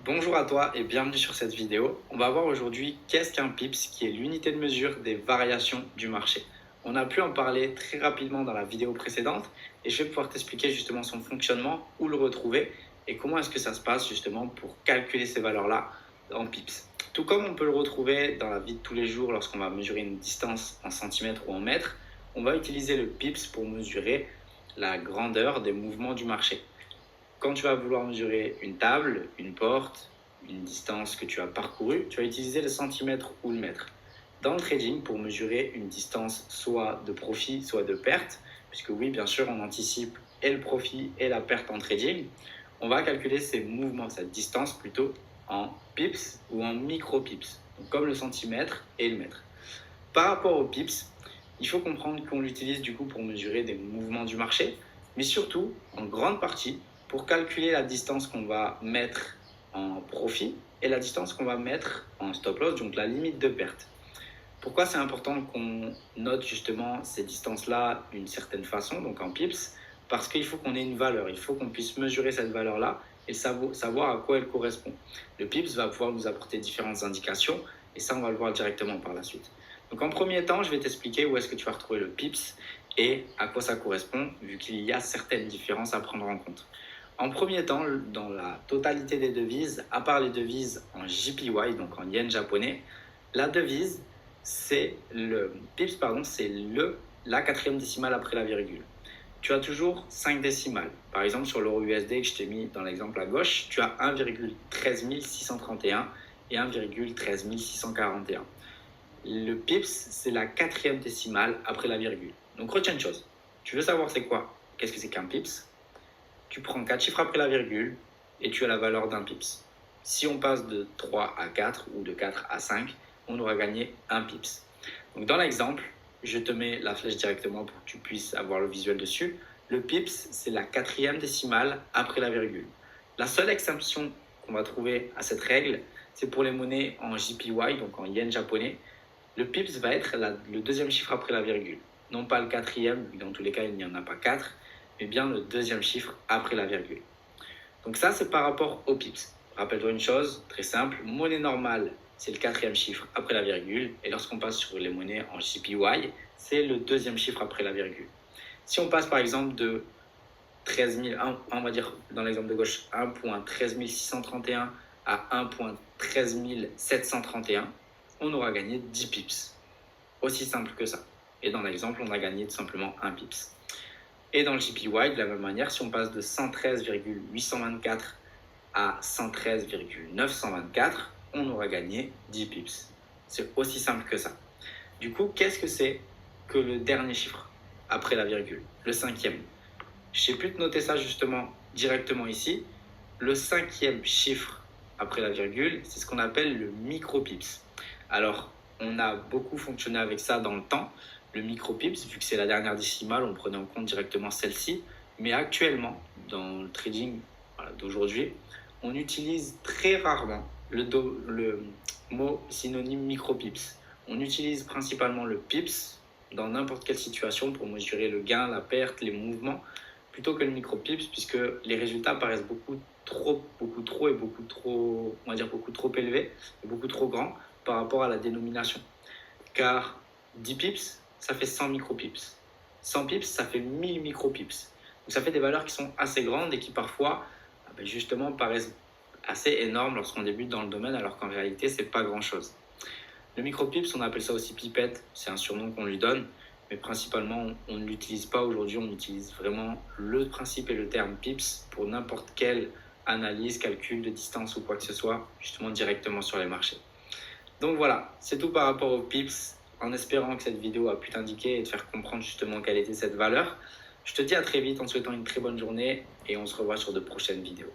Bonjour à toi et bienvenue sur cette vidéo. On va voir aujourd'hui qu'est-ce qu'un pips, qui est l'unité de mesure des variations du marché. On a pu en parler très rapidement dans la vidéo précédente et je vais pouvoir t'expliquer justement son fonctionnement, où le retrouver et comment est-ce que ça se passe justement pour calculer ces valeurs-là en pips. Tout comme on peut le retrouver dans la vie de tous les jours lorsqu'on va mesurer une distance en centimètres ou en mètres, on va utiliser le pips pour mesurer la grandeur des mouvements du marché. Quand tu vas vouloir mesurer une table, une porte, une distance que tu as parcourue, tu vas utiliser le centimètre ou le mètre. Dans le trading, pour mesurer une distance soit de profit, soit de perte, puisque oui, bien sûr, on anticipe et le profit et la perte en trading, on va calculer ces mouvements, cette distance plutôt en pips ou en micro-pips, donc comme le centimètre et le mètre. Par rapport aux pips, il faut comprendre qu'on l'utilise du coup pour mesurer des mouvements du marché, mais surtout, en grande partie, pour calculer la distance qu'on va mettre en profit et la distance qu'on va mettre en stop loss, donc la limite de perte. Pourquoi c'est important qu'on note justement ces distances-là d'une certaine façon, donc en pips? Parce qu'il faut qu'on ait une valeur, il faut qu'on puisse mesurer cette valeur-là et savoir à quoi elle correspond. Le pips va pouvoir nous apporter différentes indications et ça, on va le voir directement par la suite. Donc en premier temps, je vais t'expliquer où est-ce que tu vas retrouver le pips et à quoi ça correspond, vu qu'il y a certaines différences à prendre en compte. En premier temps, dans la totalité des devises, à part les devises en JPY, donc en yen japonais, la devise, c'est le pips, pardon, c'est la quatrième décimale après la virgule. Tu as toujours 5 décimales. Par exemple, sur l'euro USD que je t'ai mis dans l'exemple à gauche, tu as 1,13 631 et 1,13 641. Le pips, c'est la quatrième décimale après la virgule. Donc retiens une chose. Tu veux savoir c'est quoi? Qu'est-ce que c'est qu'un pips? Tu prends 4 chiffres après la virgule et tu as la valeur d'un pips. Si on passe de 3 à 4 ou de 4 à 5, on aura gagné un pips. Donc dans l'exemple, je te mets la flèche directement pour que tu puisses avoir le visuel dessus. Le pips, c'est la quatrième décimale après la virgule. La seule exception qu'on va trouver à cette règle, c'est pour les monnaies en JPY, donc en yen japonais. Le pips va être le deuxième chiffre après la virgule. Non pas le quatrième, dans tous les cas il n'y en a pas 4, mais bien le deuxième chiffre après la virgule. Donc ça, c'est par rapport au pips. Rappelle-toi une chose, très simple, monnaie normale, c'est le quatrième chiffre après la virgule, et lorsqu'on passe sur les monnaies en JPY, c'est le deuxième chiffre après la virgule. Si on passe par exemple de 13 000, on va dire dans l'exemple de gauche, 1.13 631 à 1.13 731, on aura gagné 10 pips. Aussi simple que ça. Et dans l'exemple, on a gagné tout simplement 1 pips. Et dans le JPY, de la même manière, si on passe de 113,824 à 113,924, on aura gagné 10 pips. C'est aussi simple que ça. Du coup, qu'est-ce que c'est que le dernier chiffre après la virgule, le cinquième? Je ne sais plus te noter ça justement directement ici. Le cinquième chiffre après la virgule, c'est ce qu'on appelle le micro-pips. Alors, on a beaucoup fonctionné avec ça dans le temps. Le micro-pips, vu que c'est la dernière décimale, on prenait en compte directement celle-ci. Mais actuellement, dans le trading d'aujourd'hui, on utilise très rarement le mot synonyme micro-pips. On utilise principalement le pips dans n'importe quelle situation pour mesurer le gain, la perte, les mouvements, plutôt que le micro-pips, puisque les résultats paraissent beaucoup trop élevés et beaucoup trop grands par rapport à la dénomination. Car 10 pips, ça fait 100 micropips. 100 pips, ça fait 1000 micropips. Donc ça fait des valeurs qui sont assez grandes et qui parfois, justement, paraissent assez énormes lorsqu'on débute dans le domaine, alors qu'en réalité, c'est pas grand-chose. Le micropips, on appelle ça aussi pipette, c'est un surnom qu'on lui donne, mais principalement, on ne l'utilise pas aujourd'hui, on utilise vraiment le principe et le terme pips pour n'importe quelle analyse, calcul de distance ou quoi que ce soit, justement directement sur les marchés. Donc voilà, c'est tout par rapport aux pips, en espérant que cette vidéo a pu t'indiquer et te faire comprendre justement quelle était cette valeur. Je te dis à très vite en te souhaitant une très bonne journée et on se revoit sur de prochaines vidéos.